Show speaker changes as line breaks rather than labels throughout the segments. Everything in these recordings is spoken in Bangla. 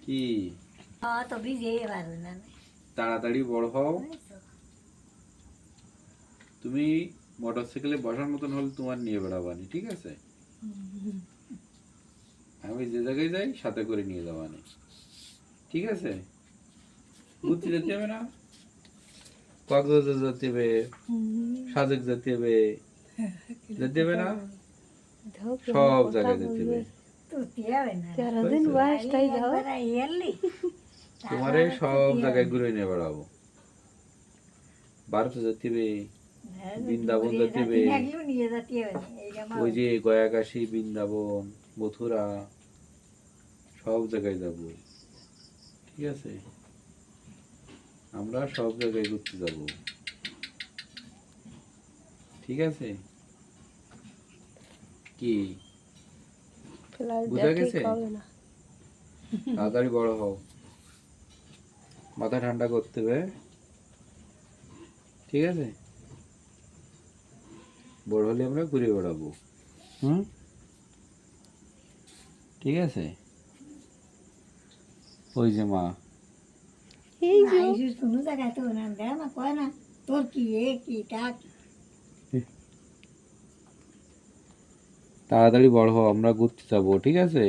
কি
তো ভিজে পারবে না।
তাড়াতাড়ি বড় হও। তুমি মোটরসাইকেলে বসার মতন হলে তোমার নিয়ে বেড়াবানি, ঠিক আছে? আমি যে জায়গায় যাই সাথে করে নিয়ে যাবানি, ঠিক আছে? ঘুরতে যেতে হবে না, কক্সবাজার যেতে হবে, সাজেক যেতে হবে, যেতে হবে না, সব জায়গায় যেতে হবে। তোমারে সব জায়গায় ঘুরে নিয়ে বেড়াবো। ভারতে যেতে হবে, বৃন্দাবন যেতে হবে, ওই যে গয়াকাশী, বৃন্দাবন, মথুরা, সব জায়গায় যাব, ঠিক আছে? আমরা সব জায়গায় ঘুরতে যাব, ঠিক আছে? কি বুঝা গেছে? তাড়াতাড়ি বড় হও, মাথা ঠান্ডা করতে হবে, ঠিক আছে? বড় হলে আমরা ঘুরে বেড়াবো, ঠিক আছে? ওই যে মা,
কোনো জায়গায় তো না দেয় না, কয় না তোর কি এ কি তা কি।
তাড়াতাড়ি বড় হও, আমরা ঘুরতে যাবো, ঠিক আছে?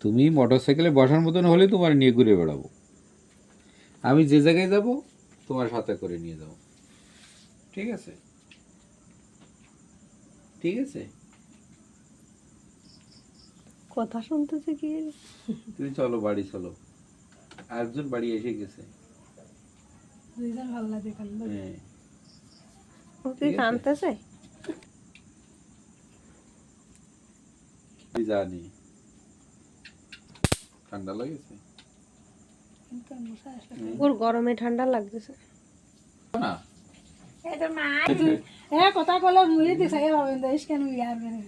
তুমি মোটরসাইকেলে বসার মতন হলে তোমার নিয়ে ঘুরে বেড়াবো। আমি যে জায়গায় যাব তোমার সাথে করে নিয়ে যাবো, ঠিক আছে? ঠিক আছে,
কথা শুনতেছে কি?
তুমি চলো বাড়ি চলো, আরেকজন বাড়ি এসে গেছে। হ্যাঁ,
ও কি কাঁদতেছে?
কি জানি, ঠান্ডা লাগেছে
ওর গরমে ঠান্ডা লাগতেছে
না?
কথা কলে মুড়ি দিছে পাবেন দেশ কেন ইয়ার করে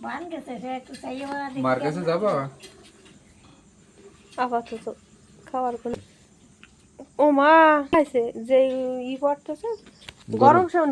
পান গেছে সে একটু চাইয়ে বলা
মার কাছে যাবা?
আপাতত খাওয়ার কোনো ও মা খাইছে যে ই পড়তেছে গরম সময়